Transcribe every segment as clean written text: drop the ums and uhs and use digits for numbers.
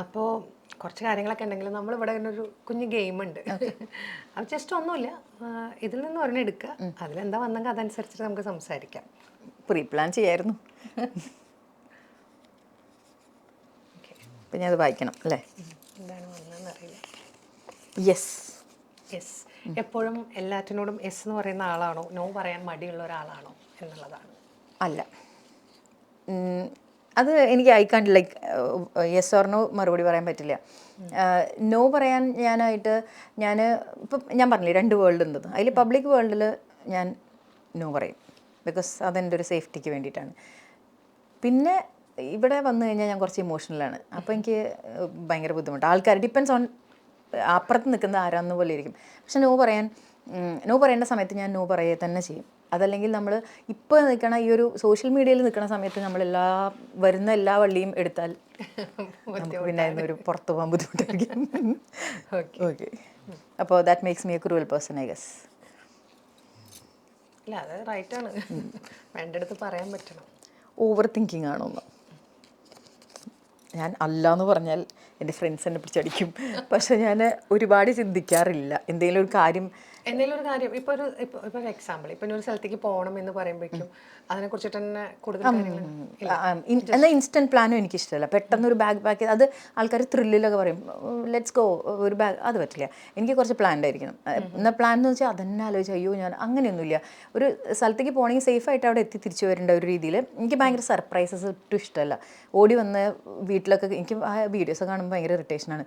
അപ്പോൾ കുറച്ച് കാര്യങ്ങളൊക്കെ ഉണ്ടെങ്കിൽ നമ്മളിവിടെ ഒരു കുഞ്ഞ് ഗെയിമുണ്ട്. അത് ജസ്റ്റ് ഒന്നുമില്ല, ഇതിൽ നിന്ന് ഒരെണ്ണം എടുക്കുക, അതിലെന്താ വന്നെങ്കിൽ അതനുസരിച്ചിട്ട് നമുക്ക് സംസാരിക്കാം. പ്രീ പ്ലാൻ ചെയ്യായിരുന്നു. അപ്പം ഞാൻ അത് വായിക്കണം അല്ലേ? എന്താണ് വന്നതെന്ന് അറിയില്ല. യെസ്. യെസ്. എപ്പോഴും എല്ലാറ്റിനോടും എസ് എന്ന് പറയുന്ന ആളാണോ, നോ പറയാൻ മടിയുള്ള ഒരാളാണോ എന്നുള്ളതാണ്. അല്ല, അത് എനിക്ക് I can't like yes or no മറുപടി പറയാൻ പറ്റില്ല. നോ പറയാൻ ഞാൻ ഇപ്പം ഞാൻ പറഞ്ഞില്ലേ 2 വേൾഡ് ഉണ്ടെന്ന്. അതിൽ പബ്ലിക് വേൾഡിൽ ഞാൻ നോ പറയും, ബിക്കോസ് അതെൻ്റെ ഒരു സേഫ്റ്റിക്ക് വേണ്ടിയിട്ടാണ്. പിന്നെ ഇവിടെ വന്നു കഴിഞ്ഞാൽ ഞാൻ കുറച്ച് ഇമോഷണലാണ്. അപ്പോൾ എനിക്ക് ഭയങ്കര ബുദ്ധിമുട്ട്. ആൾക്കാർ ഡിപ്പെൻസ് ഓൺ അപ്പുറത്ത് നിൽക്കുന്ന ആരാന്ന് പോലെ ഇരിക്കും. പക്ഷെ നോ പറയേണ്ട സമയത്ത് ഞാൻ നോ പറയുക തന്നെ ചെയ്യും. അതല്ലെങ്കിൽ നമ്മൾ ഇപ്പോൾ നിൽക്കണ ഈ ഒരു സോഷ്യൽ മീഡിയയിൽ നിൽക്കുന്ന സമയത്ത് വരുന്ന എല്ലാ വള്ളിയും എടുത്താൽ നമുക്ക് പിന്നെ അതിനൊരു പുറത്തു പോകാൻ ബുദ്ധിമുട്ടായിരിക്കും. ഓക്കെ, അപ്പോൾ that makes me A cruel person I guess. ഇല്ല, അത് റൈറ്റാണ്. വേണ്ടടുത്ത് പറയാൻ പറ്റണം. ഓവർ തിങ്കിങ് ആണോന്ന് ഞാൻ അല്ലാന്ന് പറഞ്ഞാൽ എൻ്റെ ഫ്രണ്ട്സ് എന്നെ പിടിച്ചടിക്കും. പക്ഷെ ഞാൻ ഒരുപാട് ചിന്തിക്കാറില്ല എന്തെങ്കിലും ഒരു കാര്യം. ഇപ്പോൾ ഒരു എക്സാമ്പിൾ, ഇപ്പം ഒരു സ്ഥലത്തേക്ക് പോകണം എന്ന് പറയുമ്പോഴേക്കും അതിനെക്കുറിച്ചിട്ട് തന്നെ കൂടുതൽ കാര്യങ്ങൾ. എന്നാൽ ഇൻസ്റ്റൻറ്റ് പ്ലാനും എനിക്കിഷ്ടമല്ല. പെട്ടെന്നൊരു ബാഗ് പാക്ക് ചെയ്ത് അത് ആൾക്കാർ ത്രില്ലിലൊക്കെ പറയും ലെറ്റ്സ് ഗോ ഒരു ബാഗ്, അത് പറ്റില്ല. എനിക്ക് കുറച്ച് പ്ലാൻഡ് ആയിരിക്കണം. എന്നാൽ പ്ലാൻ എന്ന് വെച്ചാൽ അതന്നെ ആലോചിച്ച് അയ്യോ ഞാൻ അങ്ങനെയൊന്നുമില്ല. ഒരു സ്ഥലത്തേക്ക് പോകണമെങ്കിൽ സേഫായിട്ട് അവിടെ എത്തി തിരിച്ചു വരേണ്ട ഒരു രീതിയിൽ എനിക്ക് ഭയങ്കര സർപ്രൈസസ് ഒട്ടും ഇഷ്ടമല്ല. ഓടി വന്ന് വീട്ടിലൊക്കെ എനിക്ക് ആ വീഡിയോസ് കാണുമ്പോൾ ഭയങ്കര ഇറിറ്റേഷനാണ്.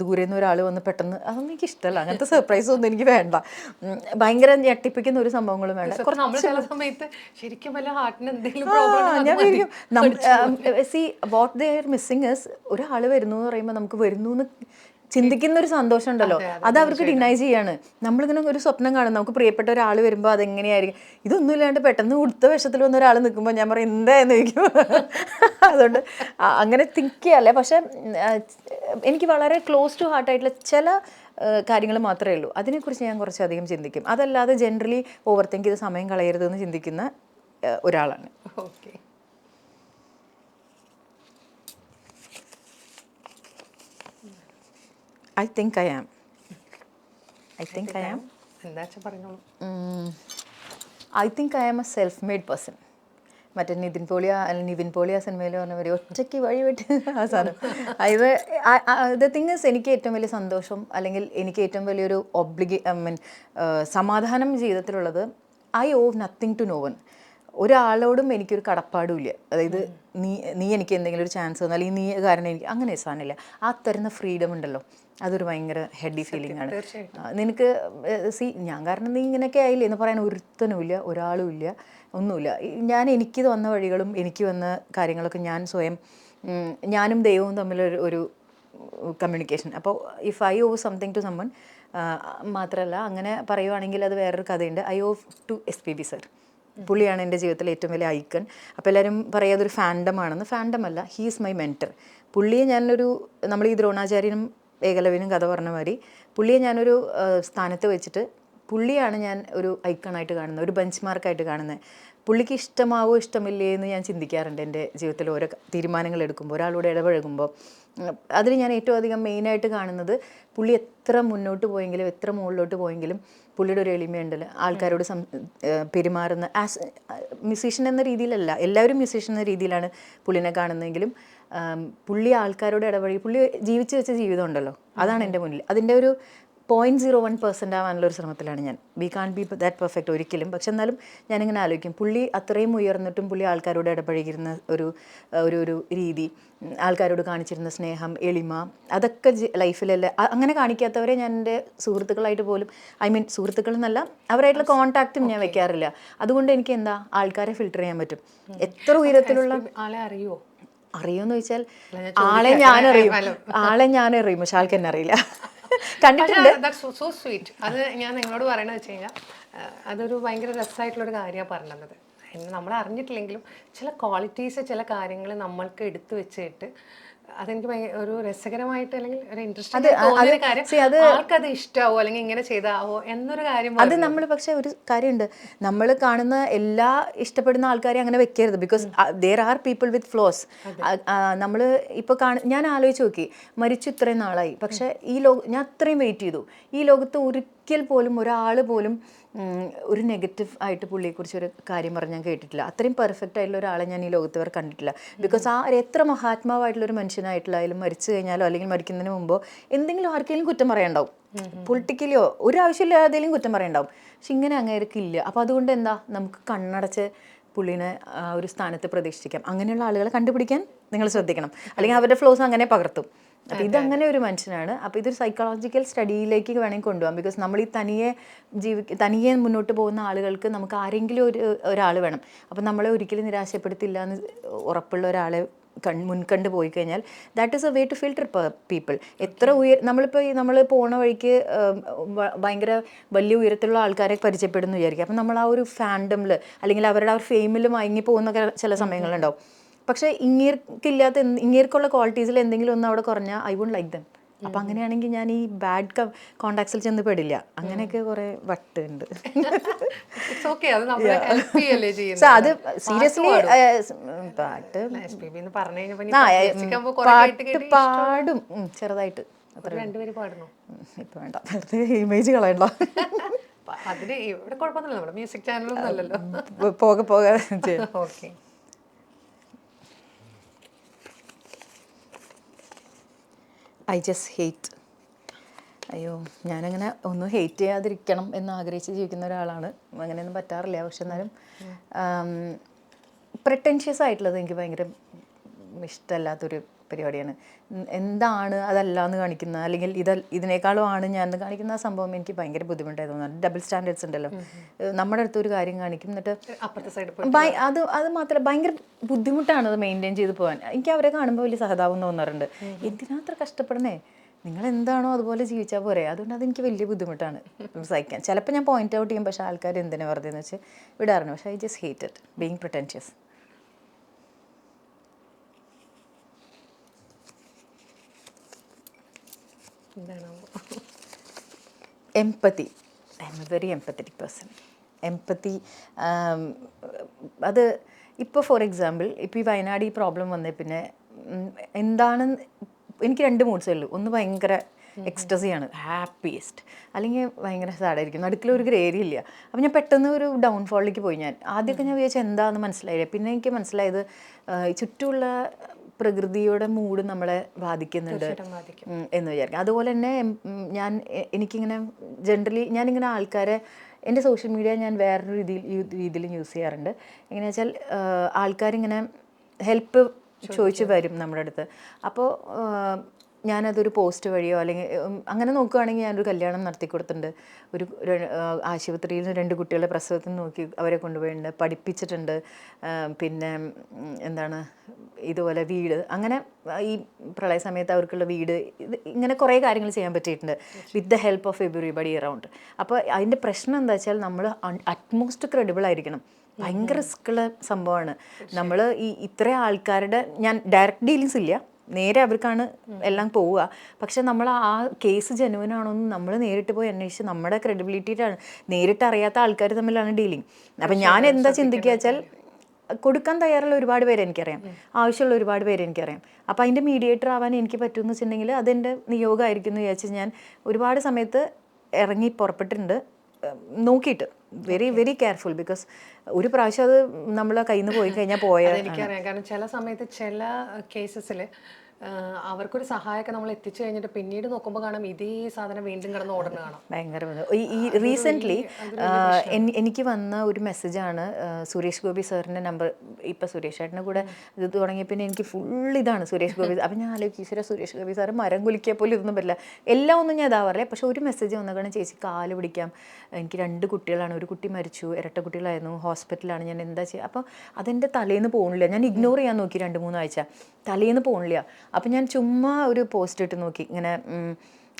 ദൂരെ നിന്ന് ഒരാൾ വന്ന് പെട്ടെന്ന്, അതൊന്നും എനിക്ക് ഇഷ്ടമല്ല. അങ്ങനത്തെ സർപ്രൈസ് ഒന്നും എനിക്ക് വേണ്ട. ഭയങ്കര ഞെട്ടിപ്പിക്കുന്ന ഒരു സംഭവങ്ങളും വേണ്ട. ശരിക്കും വല്ല ഹാർട്ടിന് എന്തെങ്കിലും see what they are missing is ഒരാൾ വരുന്നു എന്ന് പറയുമ്പോൾ നമുക്ക് വരുന്നു എന്ന് ചിന്തിക്കുന്ന ഒരു സന്തോഷം ഉണ്ടല്ലോ, അത് അവർക്ക് ഡിനൈ ചെയ്യാണ്. നമ്മളിങ്ങനെ ഒരു സ്വപ്നം കാണും, നമുക്ക് പ്രിയപ്പെട്ട ഒരാൾ വരുമ്പോൾ അതെങ്ങനെയായിരിക്കും. ഇതൊന്നും ഇല്ലാണ്ട് പെട്ടെന്ന് ഉടുത്ത വേഷത്തിൽ വന്ന ഒരാൾ നിൽക്കുമ്പോൾ ഞാൻ പറയും എന്തായെന്ന് ചോദിക്കും. അതുകൊണ്ട് അങ്ങനെ തിങ്ക് ചെയ്യാല്ലേ. പക്ഷെ എനിക്ക് വളരെ ക്ലോസ് ടു ഹാർട്ടായിട്ടുള്ള ചില കാര്യങ്ങൾ മാത്രമേ ഉള്ളൂ, അതിനെക്കുറിച്ച് ഞാൻ കുറച്ചധികം ചിന്തിക്കും. അതല്ലാതെ ജനറലി ഓവർ തിങ്ക് ചെയ്ത് സമയം കളയരുതെന്ന് ചിന്തിക്കുന്ന ഒരാളാണ്. Okay. I think I am. എന്താ പറഞ്ഞോളൂ. I think I am a self-made person. മറ്റേ നിവിൻ പോളിയ സിനിമയിൽ പറഞ്ഞ ഒരു ഒറ്റയ്ക്ക് വഴി വെട്ടി ആ സാധനം. ഇത് ദ തിങ് ഇസ്, എനിക്ക് ഏറ്റവും വലിയ സന്തോഷം അല്ലെങ്കിൽ എനിക്ക് ഏറ്റവും വലിയൊരു സമാധാനം ജീവിതത്തിലുള്ളത് I owe nothing to no one. ഒരാളോടും എനിക്കൊരു കടപ്പാടുമില്ല. അതായത് നീ എനിക്ക് എന്തെങ്കിലും ഒരു ചാൻസ് തന്നാൽ അല്ലെങ്കിൽ നീ കാരണം എനിക്ക് അങ്ങനെ സാധനമില്ല. ആ തരുന്ന ഫ്രീഡം ഉണ്ടല്ലോ, അതൊരു ഭയങ്കര ഹെഡി ഫീലിംഗ് ആണ്. നിനക്ക് ഞാൻ കാരണം നീ ഇങ്ങനെയൊക്കെ ആയില്ലേ എന്ന് പറയാൻ ഒരുത്തനുമില്ല, ഒരാളും ഇല്ല, ഒന്നുമില്ല. എനിക്ക് വന്ന വഴികളും എനിക്ക് വന്ന കാര്യങ്ങളൊക്കെ ഞാൻ സ്വയം, ഞാനും ദൈവവും തമ്മിലൊരു ഒരു കമ്മ്യൂണിക്കേഷൻ. അപ്പോൾ if I owe something to someone, മാത്രമല്ല അങ്ങനെ പറയുവാണെങ്കിൽ അത് വേറൊരു കഥയുണ്ട്. I owe to SPB sir. പുള്ളിയാണ് എൻ്റെ ജീവിതത്തിലെ ഏറ്റവും വലിയ ഐക്കൺ. അപ്പോൾ എല്ലാവരും പറയാം അതൊരു ഫാൻഡമാണെന്ന്. ഫാൻഡമല്ല, ഹീ ഈസ് മൈ മെൻറ്റർ. പുള്ളിയെ നമ്മൾ ഈ ദ്രോണാചാര്യനും ഏകലവ്യനും കഥ പറഞ്ഞ മാതിരി പുള്ളിയെ ഞാനൊരു സ്ഥാനത്ത് വെച്ചിട്ട് പുള്ളിയാണ് ഞാൻ ഒരു ഐക്കണായിട്ട് കാണുന്നത്, ഒരു ബെഞ്ച് മാർക്കായിട്ട് കാണുന്നത്. പുള്ളിക്ക് ഇഷ്ടമാവോ ഇഷ്ടമില്ലേ എന്ന് ഞാൻ ചിന്തിക്കാറുണ്ട് എൻ്റെ ജീവിതത്തിൽ ഓരോ തീരുമാനങ്ങൾ എടുക്കുമ്പോൾ, ഒരാളോട് ഇടപഴകുമ്പോൾ. അതിൽ ഞാൻ ഏറ്റവും അധികം മെയിനായിട്ട് കാണുന്നത് പുള്ളി എത്ര മുന്നോട്ട് പോയെങ്കിലും എത്ര മുകളിലോട്ട് പോയെങ്കിലും പുള്ളിയുടെ ഒരു എളിമയുണ്ടല്ലോ, ആൾക്കാരോട് പെരുമാറുന്ന മ്യൂസീഷ്യൻ എന്ന രീതിയിലല്ല, എല്ലാവരും മ്യൂസീഷ്യൻ എന്ന രീതിയിലാണ് പുള്ളിനെ കാണുന്നതെങ്കിലും പുള്ളി ആൾക്കാരോട് ഇടപഴകി പുള്ളി ജീവിച്ചു വെച്ച ജീവിതം ഉണ്ടല്ലോ, അതാണ് എൻ്റെ മുന്നിൽ. അതിൻ്റെ ഒരു 0.01% ആവാനുള്ള ഒരു ശ്രമത്തിലാണ് ഞാൻ. We can be that perfect ഒരിക്കലും. പക്ഷെ എന്നാലും ഞാനിങ്ങനെ ആലോചിക്കും, പുള്ളി അത്രയും ഉയർന്നിട്ടും പുള്ളി ആൾക്കാരോട് ഇടപഴകിയിരുന്ന ഒരു രീതി, ആൾക്കാരോട് കാണിച്ചിരുന്ന സ്നേഹം, എളിമ, അതൊക്കെ ലൈഫിലല്ല അങ്ങനെ കാണിക്കാത്തവരെ ഞാൻ എൻ്റെ സുഹൃത്തുക്കളായിട്ട് പോലും, സുഹൃത്തുക്കൾ എന്നല്ല, അവരായിട്ടുള്ള കോൺടാക്റ്റും ഞാൻ വെക്കാറില്ല. അതുകൊണ്ട് എനിക്ക് ആൾക്കാരെ ഫിൽട്ടർ ചെയ്യാൻ പറ്റും. എത്ര ഉയരത്തിലുള്ള ആളെ അറിയുമെന്ന് ചോദിച്ചാൽ ആളെ ഞാനറിയും പക്ഷെ ആൾക്ക് എന്നെ അറിയില്ല. കണ്ടിട്ടുണ്ട്. So sweet. അത് ഞാൻ നിങ്ങളോട് പറയണത് വെച്ച് കഴിഞ്ഞാൽ അതൊരു ഭയങ്കര രസമായിട്ടുള്ളൊരു കാര്യമാണ് പറഞ്ഞത്. നമ്മൾ അറിഞ്ഞിട്ടില്ലെങ്കിലും ചില ക്വാളിറ്റീസ്, ചില കാര്യങ്ങൾ നമ്മൾക്ക് എടുത്തു വെച്ചിട്ട് അതെനിക്ക് ഒരു രസകരമായിട്ട് അല്ലെങ്കിൽ ഒരു ഇൻട്രസ്റ്റിംഗ് തോന്നിയ കാര്യം, ആൾക്കത് ഇഷ്ടാവോ അല്ലെങ്കിൽ ഇങ്ങനെ ചെയ്താവോ എന്നൊരു കാര്യം. അത് നമ്മൾ പക്ഷെ ഒരു കാര്യമുണ്ട്, നമ്മൾ കാണുന്ന എല്ലാ ഇഷ്ടപ്പെടുന്ന ആൾക്കാരെ അങ്ങനെ വെക്കരുത്. Because there are people with flaws. നമ്മൾ ഇപ്പോൾ ഞാൻ ആലോചിച്ച് നോക്കി, മരിച്ചു ഇത്രയും നാളായി, പക്ഷെ ഈ ഞാൻ അത്രയും വെയിറ്റ് ചെയ്തു. ഈ ലോകത്ത് ഒരിക്കൽ പോലും ഒരാൾ പോലും ഒരു നെഗറ്റീവ് ആയിട്ട് പുള്ളിയെക്കുറിച്ച് ഒരു കാര്യം പറഞ്ഞ് ഞാൻ കേട്ടിട്ടില്ല. അത്രയും പെർഫെക്റ്റ് ആയിട്ടുള്ള ഒരാളെ ഞാൻ ഈ ലോകത്ത് വരെ കണ്ടിട്ടില്ല. ബിക്കോസ് എത്ര മഹാത്മാവായിട്ടുള്ള ഒരു മനുഷ്യനായിട്ടുള്ളായാലും മരിച്ചു കഴിഞ്ഞാലോ അല്ലെങ്കിൽ മരിക്കുന്നതിന് മുമ്പോ എന്തെങ്കിലും ആർക്കെങ്കിലും കുറ്റം പറയാനുണ്ടാവും, പൊളിറ്റിക്കലിയോ ഒരു ആവശ്യമില്ലാതെങ്കിലും കുറ്റം പറയാനുണ്ടാവും. പക്ഷെ ഇങ്ങനെ അങ്ങേർക്കില്ല. അപ്പോൾ അതുകൊണ്ട് എന്താ, നമുക്ക് കണ്ണടച്ച് പുള്ളിനെ ഒരു സ്ഥാനത്ത് പ്രതീക്ഷിക്കാം. അങ്ങനെയുള്ള ആളുകളെ കണ്ടുപിടിക്കാൻ നിങ്ങൾ ശ്രദ്ധിക്കണം, അല്ലെങ്കിൽ അവരുടെ ഫ്ലോസ് അങ്ങനെ പകർത്തും. അപ്പോൾ ഇതങ്ങനെ ഒരു മനുഷ്യനാണ്. അപ്പോൾ ഇതൊരു സൈക്കോളജിക്കൽ സ്റ്റഡിയിലേക്ക് വേണമെങ്കിൽ കൊണ്ടുപോകാം. ബിക്കോസ് നമ്മൾ ഈ തനിയെ മുന്നോട്ട് പോകുന്ന ആളുകൾക്ക് നമുക്ക് ആരെങ്കിലും ഒരാൾ വേണം. അപ്പോൾ നമ്മളെ ഒരിക്കലും നിരാശപ്പെടുത്തില്ല എന്ന് ഉറപ്പുള്ള ഒരാളെ മുൻകണ്ട് പോയി കഴിഞ്ഞാൽ that is a way to filter people. എത്ര നമ്മൾ പോണ വഴിക്ക് ഭയങ്കര വലിയ ഉയരത്തിലുള്ള ആൾക്കാരെ പരിചയപ്പെടുന്നു വിചാരിക്കുക. അപ്പം നമ്മൾ ആ ഒരു ഫാൻഡമിൽ അല്ലെങ്കിൽ അവരുടെ ആ ഒരു ഫെയിമിൽ മയങ്ങി പോകുന്ന ചില സമയങ്ങളുണ്ടാവും. പക്ഷേ ഇങ്ങേർക്കുള്ള ക്വാളിറ്റീസിൽ എന്തെങ്കിലും ഒന്ന് അവിടെ കുറഞ്ഞാൽ ഐ വോണ്ട് ലൈക്ക് ദം. അപ്പം അങ്ങനെയാണെങ്കിൽ ഞാൻ ഈ ബാഡ് കോണ്ടാക്ട്സിൽ ചെന്ന് പെടില്ല. അങ്ങനെയൊക്കെ കുറേ വട്ടുണ്ട്. അത് സീരിയസ്ലി പാട്ട് പാടും ചെറുതായിട്ട്. ഇപ്പൊ വേണ്ട, വെറുതെ ഇമേജ് കളയണ്ട. പോകെ ഓക്കെ. I just hate. അയ്യോ, ഞാനങ്ങനെ ഒന്നും ഹേറ്റ് ചെയ്യാതിരിക്കണം എന്ന് ആഗ്രഹിച്ച് ജീവിക്കുന്ന ഒരാളാണ്. അങ്ങനെയൊന്നും പറ്റാറില്ല. പക്ഷെ എന്നാലും പ്രിട്ടൻഷ്യസ് ആയിട്ടുള്ളത് എനിക്ക് ഭയങ്കര ഇഷ്ടമല്ലാത്തൊരു പരിപാടിയാണ്. എന്താണ് അതല്ല എന്ന് കാണിക്കുന്ന, അല്ലെങ്കിൽ ഇതിനേക്കാളും ആണ് ഞാൻ കാണിക്കുന്ന ആ സംഭവം എനിക്ക് ഭയങ്കര ബുദ്ധിമുട്ടായി തോന്നുന്നു. ഡബിൾ സ്റ്റാൻഡേർഡ്സ് ഉണ്ടല്ലോ. നമ്മുടെ അടുത്ത് ഒരു കാര്യം കാണിക്കും, എന്നിട്ട് അത് മാത്രമല്ല ഭയങ്കര ബുദ്ധിമുട്ടാണ് അത് മെയിൻറ്റെയിൻ ചെയ്ത് പോകാൻ. എനിക്ക് അവരെ കാണുമ്പോൾ വലിയ സഹതാപം തോന്നാറുണ്ട്. എന്തിനാത്ര കഷ്ടപ്പെടണേ, നിങ്ങൾ എന്താണോ അതുപോലെ ജീവിച്ചാൽ പോരെ. അതുകൊണ്ട് അതെനിക്ക് വലിയ ബുദ്ധിമുട്ടാണ് സഹിക്കാൻ. ചിലപ്പോൾ ഞാൻ പോയിന്റ് ഔട്ട് ചെയ്യും, പക്ഷേ ആൾക്കാർ എന്തിനാ വെറുതെ എന്ന് വെച്ച് വിടാറുണ്ട്. പക്ഷേ I just hate it being pretentious. Empathy. I am a very empathetic person. Empathy അത് ഇപ്പോൾ ഫോർ എക്സാമ്പിൾ ഇപ്പോൾ ഈ വയനാട് ഈ പ്രോബ്ലം വന്നേ പിന്നെ എന്താണ്, എനിക്ക് 2 മൂഡ്സേ ഉള്ളൂ. ഒന്ന് ഭയങ്കര എക്സ്റ്റസിയാണ്, ഹാപ്പിയസ്റ്റ്, അല്ലെങ്കിൽ ഭയങ്കര സാഡായിരിക്കും. നടുക്കിലൊരു ഗ്രേ ഏരിയ ഇല്ല. അപ്പോൾ ഞാൻ പെട്ടെന്ന് ഒരു ഡൗൺഫോളിലേക്ക് പോയി. ആദ്യമൊക്കെ ഞാൻ വിചാരിച്ചാൽ എന്താണെന്ന് മനസ്സിലായില്ല. പിന്നെ എനിക്ക് മനസ്സിലായത് ചുറ്റുമുള്ള പ്രകൃതിയുടെ മൂഡ് നമ്മളെ ബാധിക്കുന്നുണ്ട് എന്ന് വിചാരിക്കും. അതുപോലെ തന്നെ എനിക്കിങ്ങനെ ജനറലി ഞാനിങ്ങനെ ആൾക്കാരെ, എൻ്റെ സോഷ്യൽ മീഡിയ ഞാൻ വേറൊരു രീതിയിലും യൂസ് ചെയ്യാറുണ്ട്. എങ്ങനെയാ വെച്ചാൽ ആൾക്കാരിങ്ങനെ ഹെൽപ്പ് ചോദിച്ച് വരും നമ്മുടെ അടുത്ത്. അപ്പോൾ ഞാനതൊരു പോസ്റ്റ് വഴിയോ അല്ലെങ്കിൽ അങ്ങനെ നോക്കുകയാണെങ്കിൽ ഞാനൊരു കല്യാണം നടത്തി കൊടുത്തിട്ടുണ്ട്. ഒരു ആശുപത്രിയിൽ നിന്ന് 2 കുട്ടികളെ പ്രസവത്തിന് നോക്കി അവരെ കൊണ്ടുപോയിട്ടുണ്ട്, പഠിപ്പിച്ചിട്ടുണ്ട്. പിന്നെ എന്താണ് ഇതുപോലെ വീട്, അങ്ങനെ ഈ പ്രളയ സമയത്ത് അവർക്കുള്ള വീട്, ഇങ്ങനെ കുറേ കാര്യങ്ങൾ ചെയ്യാൻ പറ്റിയിട്ടുണ്ട് with the help of everybody around. അപ്പോൾ അതിൻ്റെ പ്രശ്നം എന്താ വെച്ചാൽ നമ്മൾ അറ്റ്മോസ്റ്റ് ക്രെഡിബിൾ ആയിരിക്കണം. ഭയങ്കര റിസ്ക്കുള്ള സംഭവമാണ്. നമ്മൾ ഇത്ര ആൾക്കാരുടെ, ഞാൻ ഡയറക്റ്റ് ഡീലിങ്സ് ഇല്ല, നേരെ അവർക്കാണ് എല്ലാം പോവുക. പക്ഷെ നമ്മൾ ആ കേസ് ജെനുവിനാണോ എന്ന് നമ്മൾ നേരിട്ട് പോയി അന്വേഷിച്ച് നമ്മുടെ ക്രെഡിബിലിറ്റിയിലാണ്. നേരിട്ട് അറിയാത്ത ആൾക്കാർ തമ്മിലാണ് ഡീലിങ്. അപ്പം ഞാൻ എന്താ ചിന്തിക്കുക വെച്ചാൽ, കൊടുക്കാൻ തയ്യാറുള്ള ഒരുപാട് പേര് എനിക്കറിയാം, ആവശ്യമുള്ള ഒരുപാട് പേര് എനിക്കറിയാം. അപ്പോൾ അതിൻ്റെ മീഡിയേറ്റർ ആവാൻ എനിക്ക് പറ്റുമെന്ന് വെച്ചിട്ടുണ്ടെങ്കിൽ അതെൻ്റെ നിയോഗമായിരിക്കും എന്ന് വിചാരിച്ച് ഞാൻ ഒരുപാട് സമയത്ത് ഇറങ്ങി പുറപ്പെട്ടിട്ടുണ്ട്. നോക്കിയിട്ട് വെരി വെരി കെയർഫുൾ. ബിക്കോസ് ഒരു പ്രാവശ്യം അത് നമ്മളെ കയ്യിൽ നിന്ന് പോയി കഴിഞ്ഞാൽ എനിക്കറിയാം. കാരണം ചില സമയത്ത് ചില കേസസിൽ അവർക്കൊരു സഹായമൊക്കെ നമ്മൾ എത്തിച്ചു കഴിഞ്ഞിട്ട് പിന്നീട് നോക്കുമ്പോൾ കാണാം ഇതേ സാധനം വീണ്ടും കിടന്ന് ഓടുന്ന കാണാം. ഭയങ്കര ഈ റീസെൻ്റ്ലി എനിക്ക് വന്ന ഒരു മെസ്സേജാണ് സുരേഷ് ഗോപി സാറിൻ്റെ നമ്പർ. ഇപ്പം സുരേഷ് ചേട്ടൻ്റെ കൂടെ ഇത് തുടങ്ങിയ പിന്നെ എനിക്ക് ഫുൾ ഇതാണ് സുരേഷ് ഗോപി. അപ്പം ഞാൻ ആലോചിക്കും, സുരേഷ് ഗോപി സാറ് മരം കുലിക്കിയാൽ പോലും ഇതൊന്നും പറ്റില്ല. എല്ലാം ഒന്നും ഞാൻ ഇതാവാറില്ല. പക്ഷെ ഒരു മെസ്സേജ് വന്നേക്കാണ്, ചേച്ചി കാല് പിടിക്കാം, എനിക്ക് 2 കുട്ടികളാണ്, ഒരു കുട്ടി മരിച്ചു, ഇരട്ട കുട്ടികളായിരുന്നു, ഹോസ്പിറ്റലാണ്, ഞാൻ എന്താ ചെയ്യുക. അപ്പോൾ അതെൻ്റെ തലേന്ന് പോകണില്ല. ഞാൻ ഇഗ്നോർ ചെയ്യാൻ നോക്കി 2-3 ആഴ്ച, തലേന്ന് പോകണില്ല. അപ്പം ഞാൻ ചുമ്മാ ഒരു പോസ്റ്റ് ഇട്ട് നോക്കി,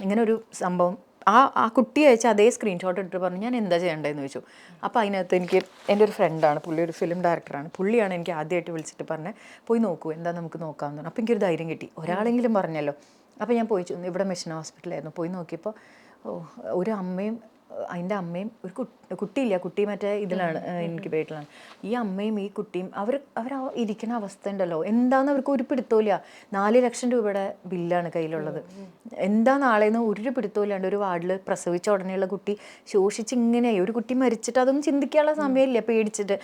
ഇങ്ങനെ ഒരു സംഭവം ആ കുട്ടി അയച്ച അതേ സ്ക്രീൻഷോട്ട് എടുത്ത് പറഞ്ഞു ഞാൻ എന്താ ചെയ്യേണ്ടതെന്ന് ചോദിച്ചു. അപ്പോൾ അതിനകത്ത് എനിക്ക് എൻ്റെ ഒരു ഫ്രണ്ടാണ്, പുള്ളി ഒരു ഫിലിം ഡയറക്ടറാണ്, പുള്ളിയാണ് എനിക്ക് ആദ്യമായിട്ട് വിളിച്ചിട്ട് പറഞ്ഞത് പോയി നോക്കൂ എന്താ നമുക്ക് നോക്കാമെന്ന് പറഞ്ഞു. അപ്പോൾ എനിക്കൊരു ധൈര്യം കിട്ടി, ഒരാളെങ്കിലും പറഞ്ഞല്ലോ. അപ്പോൾ ഞാൻ പോയി ഇവിടെ മിഷൻ ഹോസ്പിറ്റലായിരുന്നു, പോയി നോക്കിയപ്പോൾ ഒരു അമ്മയും അതിൻ്റെ അമ്മയും ഒരു കുട്ടിയില്ല, കുട്ടി മറ്റേ ഇതിലാണ് ഇൻക്യുബേറ്ററിലാണ്. ഈ അമ്മയും ഈ കുട്ടിയും അവർ ഇരിക്കുന്ന അവസ്ഥ ഉണ്ടല്ലോ, എന്താണെന്ന് അവർക്ക് ഒരു പിടുത്തമില്ല. 4 ലക്ഷം രൂപയുടെ ബില്ലാണ് കയ്യിലുള്ളത്. എന്താ നാളെയെന്ന് ഒരു പിടുത്തമില്ലാണ്ട് ഒരു വാർഡിൽ പ്രസവിച്ച ഉടനെയുള്ള കുട്ടി ശോഷിച്ച് ഇങ്ങനെയായി. ഒരു കുട്ടി മരിച്ചിട്ട് അതൊന്നും ചിന്തിക്കാനുള്ള സമയമില്ല, പേടിച്ചിട്ട്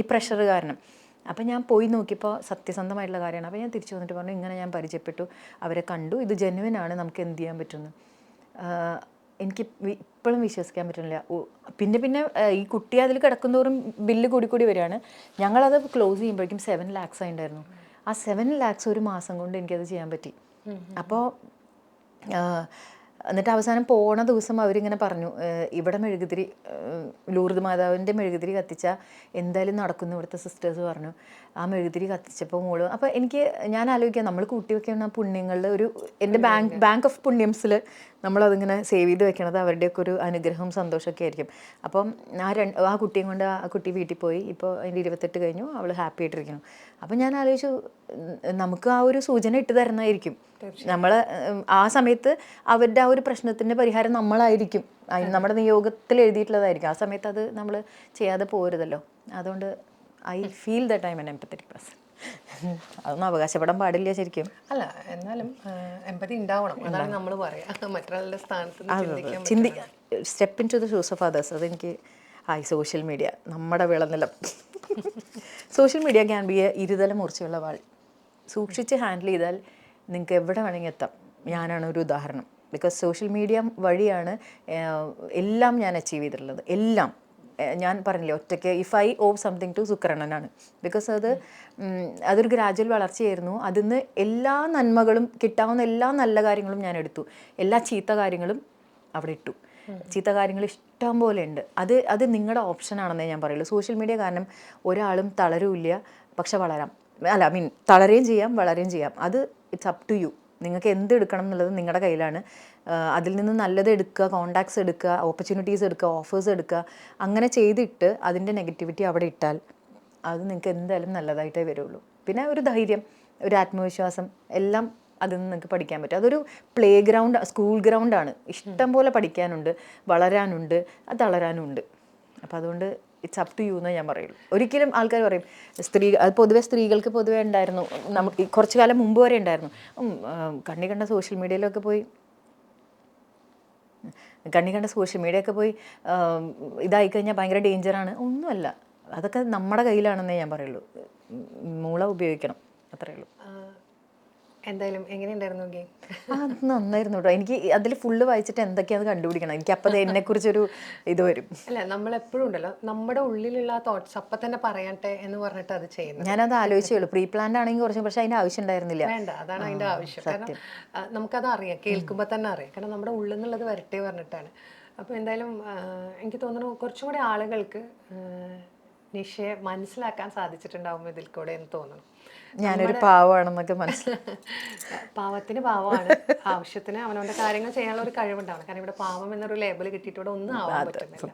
ഈ പ്രഷർ കാരണം. അപ്പം ഞാൻ പോയി നോക്കിയപ്പോൾ സത്യസന്ധമായിട്ടുള്ള കാര്യമാണ്. അപ്പോൾ ഞാൻ തിരിച്ചു വന്നിട്ട് പറഞ്ഞു ഇങ്ങനെ ഞാൻ പരിചയപ്പെട്ടു, അവരെ കണ്ടു, ഇത് ജെന്യുവനാണ്, നമുക്ക് എന്ത് ചെയ്യാൻ പറ്റുമെന്ന്. എനിക്ക് ഇപ്പോഴും വിശ്വസിക്കാൻ പറ്റുന്നില്ല. പിന്നെ ഈ കുട്ടി അതിൽ കിടക്കുന്നതോറും ബില്ല് കൂടി വരികയാണ്. ഞങ്ങളത് ക്ലോസ് ചെയ്യുമ്പോഴേക്കും 7 lakhs ആയിട്ടുണ്ടായിരുന്നു. ആ 7 lakhs ഒരു മാസം കൊണ്ട് എനിക്കത് ചെയ്യാൻ പറ്റി. അപ്പോൾ എന്നിട്ട് അവസാനം പോണ ദിവസം അവരിങ്ങനെ പറഞ്ഞു ഇവിടെ മെഴുകുതിരി ലൂർദ് മാതാവിൻ്റെ മെഴുകുതിരി കത്തിച്ചാൽ എന്തായാലും നടക്കുന്നു ഇവിടുത്തെ സിസ്റ്റേഴ്സ് പറഞ്ഞു. ആ മെഴുകുതിരി കത്തിച്ചപ്പോൾ മോള് അപ്പോൾ ഞാൻ ആലോചിക്കാം നമ്മൾ കൂട്ടി വെക്കുന്ന പുണ്യങ്ങളുടെ ഒരു എൻ്റെ ബാങ്ക് ഓഫ് പുണ്യംസിൽ നമ്മളതിങ്ങനെ സേവ് ചെയ്ത് വെക്കണത് അവരുടെയൊക്കെ ഒരു അനുഗ്രഹവും സന്തോഷമൊക്കെ ആയിരിക്കും. അപ്പം ആ കുട്ടിയും കൊണ്ട് ആ കുട്ടി വീട്ടിൽ പോയി. ഇപ്പോൾ അതിൻ്റെ 28 കഴിഞ്ഞു, അവൾ ഹാപ്പി ആയിട്ടിരിക്കുന്നു. അപ്പം ഞാൻ ആലോചിച്ചു നമുക്ക് ആ ഒരു സൂചന ഇട്ട് തരുന്നതായിരിക്കും. നമ്മൾ ആ സമയത്ത് അവരുടെ ആ ഒരു പ്രശ്നത്തിൻ്റെ പരിഹാരം നമ്മളായിരിക്കും, നമ്മുടെ നിയോഗത്തിൽ എഴുതിയിട്ടുള്ളതായിരിക്കും. ആ സമയത്ത് അത് നമ്മൾ ചെയ്യാതെ പോരുതല്ലോ. അതുകൊണ്ട് I feel that I M N empathetic person. അതൊന്നും അവകാശപ്പെടാൻ പാടില്ല ശരിക്കും. അല്ല, എന്നാലും എമ്പതി ഉണ്ടാവണം, അതാണ് നമ്മൾ പറയാം. മറ്റൊരാളുടെ സ്ഥാനത്ത് step into the shoes of others. അതെനിക്ക് സോഷ്യൽ മീഡിയ നമ്മുടെ വിളനിലം. Social media can be a ഇരുതല മൂർച്ചയുള്ള വാൾ. സൂക്ഷിച്ച് ഹാൻഡിൽ ചെയ്താൽ നിങ്ങൾക്ക് എവിടെ വേണമെങ്കിൽ എത്താം. ഞാനാണ് ഒരു ഉദാഹരണം. ബിക്കോസ് സോഷ്യൽ മീഡിയ വഴിയാണ് എല്ലാം ഞാൻ അച്ചീവ് ചെയ്തിട്ടുള്ളത്. എല്ലാം ഞാൻ പറഞ്ഞില്ലേ ഒറ്റയ്ക്ക്. If I owe something to സുക്കരണനാണ്. ബിക്കോസ് അതൊരു ഗ്രാജുവൽ വളർച്ചയായിരുന്നു. അതിന്ന് എല്ലാ നന്മകളും കിട്ടാവുന്ന എല്ലാ നല്ല കാര്യങ്ങളും ഞാൻ എടുത്തു, എല്ലാ ചീത്ത കാര്യങ്ങളും അവിടെ ഇട്ടു. ചീത്ത കാര്യങ്ങൾ ഇഷ്ടം പോലെ ഉണ്ട്. അത് നിങ്ങളുടെ ഓപ്ഷനാണെന്നേ ഞാൻ പറയുള്ളൂ. സോഷ്യൽ മീഡിയ കാരണം ഒരാളും തളരുമില്ല, പക്ഷെ വളരാം. തളരുകയും ചെയ്യാം, വളരുകയും ചെയ്യാം. അത് ഇറ്റ്സ് അപ് ടു യു. നിങ്ങൾക്ക് എന്ത് എടുക്കണം എന്നുള്ളത് നിങ്ങളുടെ കയ്യിലാണ്. അതിൽ നിന്ന് നല്ലത് എടുക്കുക, കോണ്ടാക്ട്സ് എടുക്കുക, ഓപ്പർച്യൂണിറ്റീസ് എടുക്കുക, ഓഫേഴ്സ് എടുക്കുക. അങ്ങനെ ചെയ്തിട്ട് അതിൻ്റെ നെഗറ്റിവിറ്റി അവിടെ ഇട്ടാൽ അത് നിങ്ങൾക്ക് എന്തായാലും നല്ലതായിട്ടേ വരുള്ളൂ. പിന്നെ ഒരു ധൈര്യം, ഒരു ആത്മവിശ്വാസം എല്ലാം അതിൽ നിന്ന് നിങ്ങൾക്ക് പഠിക്കാൻ പറ്റും. അതൊരു പ്ലേ ഗ്രൗണ്ട്, സ്കൂൾ ഗ്രൗണ്ടാണ്. ഇഷ്ടം പോലെ പഠിക്കാനുണ്ട്, വളരാനുണ്ട്, തളരാനുണ്ട്. അപ്പോൾ അതുകൊണ്ട് ഇറ്റ്സ് അപ് ടു യു എന്നേ ഞാൻ പറയുള്ളൂ. ഒരിക്കലും ആൾക്കാർ പറയും അത് പൊതുവെ സ്ത്രീകൾക്ക് പൊതുവെ ഉണ്ടായിരുന്നു, നമുക്ക് കുറച്ചു കാലം മുമ്പ് വരെ ഉണ്ടായിരുന്നു. കണ്ട സോഷ്യൽ മീഡിയയിലൊക്കെ പോയി ഇതായി കഴിഞ്ഞാൽ ഭയങ്കര ഡേഞ്ചറാണ്. ഒന്നുമല്ല, അതൊക്കെ നമ്മുടെ കയ്യിലാണെന്നേ ഞാൻ പറയുള്ളൂ. മൂള ഉപയോഗിക്കണം, അത്രയേ ഉള്ളൂ. എന്തായാലും എങ്ങനെയുണ്ടായിരുന്നു ഗെയിം? അത് നന്നായിരുന്നു കേട്ടോ. എനിക്ക് അതിൽ ഫുള്ള് വായിച്ചിട്ട് എന്തൊക്കെയാണെന്ന് കണ്ടുപിടിക്കണം. എനിക്ക് അപ്പം എന്നെക്കുറിച്ചൊരു ഇത് വരും. അല്ല, നമ്മളെപ്പോഴും ഉണ്ടല്ലോ നമ്മുടെ ഉള്ളിലുള്ള തോട്ട്സ് അപ്പം തന്നെ പറയട്ടെ എന്ന് പറഞ്ഞിട്ട് അത് ചെയ്യുന്നത്. ഞാനത് ആലോചിച്ചുള്ളൂ. പ്രീ പ്ലാൻഡ് ആണെങ്കിൽ കുറച്ച്, പക്ഷെ അതിൻ്റെ ആവശ്യം ഉണ്ടായിരുന്നില്ല. വേണ്ട, അതാണ് അതിൻ്റെ ആവശ്യം. കാരണം നമുക്കത് അറിയാം, കേൾക്കുമ്പോൾ തന്നെ അറിയാം. കാരണം നമ്മുടെ ഉള്ളിൽ നിന്നുള്ളത് വരട്ടെ പറഞ്ഞിട്ടാണ്. അപ്പോൾ എന്തായാലും എനിക്ക് തോന്നുന്നു കുറച്ചും കൂടി ആളുകൾക്ക് നിഷയെ മനസ്സിലാക്കാൻ സാധിച്ചിട്ടുണ്ടാവും ഇതിൽ കൂടെ എന്ന് തോന്നുന്നു. ഞാനൊരു പാവമാണെന്നൊക്കെ പാവത്തിന് പാവമാണ്, ആവശ്യത്തിന് അവനവൻ്റെ കാര്യങ്ങൾ ചെയ്യാനുള്ള ഒരു കഴിവുണ്ടാവണം. കാരണം ഇവിടെ പാവം എന്നൊരു ലേബൽ കിട്ടിയിട്ട് ഇവിടെ ഒന്നും ആവാൻ പറ്റുന്നില്ല.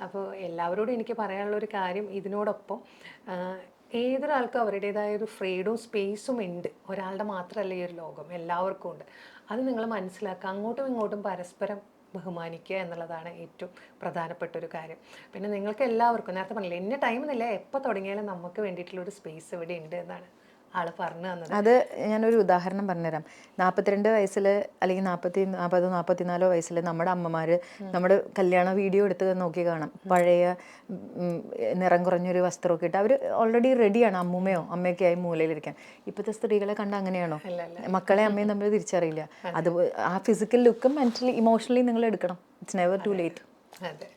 അപ്പോൾ എല്ലാവരോടും എനിക്ക് പറയാനുള്ള ഒരു കാര്യം, ഇതിനോടൊപ്പം ഏതൊരാൾക്കും അവരുടേതായ ഒരു ഫ്രീഡവും സ്പേസും ഉണ്ട്. ഒരാളുടെ മാത്രമല്ല ഈ ഒരു ലോകം, എല്ലാവർക്കും ഉണ്ട്. അത് നിങ്ങൾ മനസ്സിലാക്കുക, അങ്ങോട്ടും ഇങ്ങോട്ടും പരസ്പരം ബഹുമാനിക്കുക എന്നുള്ളതാണ് ഏറ്റവും പ്രധാനപ്പെട്ട ഒരു കാര്യം. പിന്നെ നിങ്ങൾക്ക് എല്ലാവർക്കും, നേരത്തെ പറഞ്ഞില്ല ഇന്ന ടൈം എന്നില്ല, എപ്പോൾ തുടങ്ങിയാലും നമുക്ക് വേണ്ടിയിട്ടുള്ളൊരു സ്പേസ് ഇവിടെ ഉണ്ട് എന്നാണ് ആൾ പറഞ്ഞു തന്നത്. അത് ഞാനൊരു ഉദാഹരണം പറഞ്ഞുതരാം. 42 വയസ്സിൽ അല്ലെങ്കിൽ 44 വയസ്സിൽ നമ്മുടെ അമ്മമാർ നമ്മുടെ കല്യാണ വീഡിയോ എടുത്ത് നോക്കി കാണാം. പഴയ നിറം കുറഞ്ഞൊരു വസ്ത്രമൊക്കെ ഇട്ട് അവർ ഓൾറെഡി റെഡിയാണ്, അമ്മയൊക്കെ ആയി മൂലയിലിരിക്കാൻ. ഇപ്പോഴത്തെ സ്ത്രീകളെ കണ്ട അങ്ങനെയാണോ? മക്കളെ അമ്മയും തമ്മിൽ തിരിച്ചറിയില്ല. അത് ആ ഫിസിക്കൽ ലുക്കും മെൻ്റലി ഇമോഷണലി നിങ്ങൾ എടുക്കണം. It's never to late. അതെ.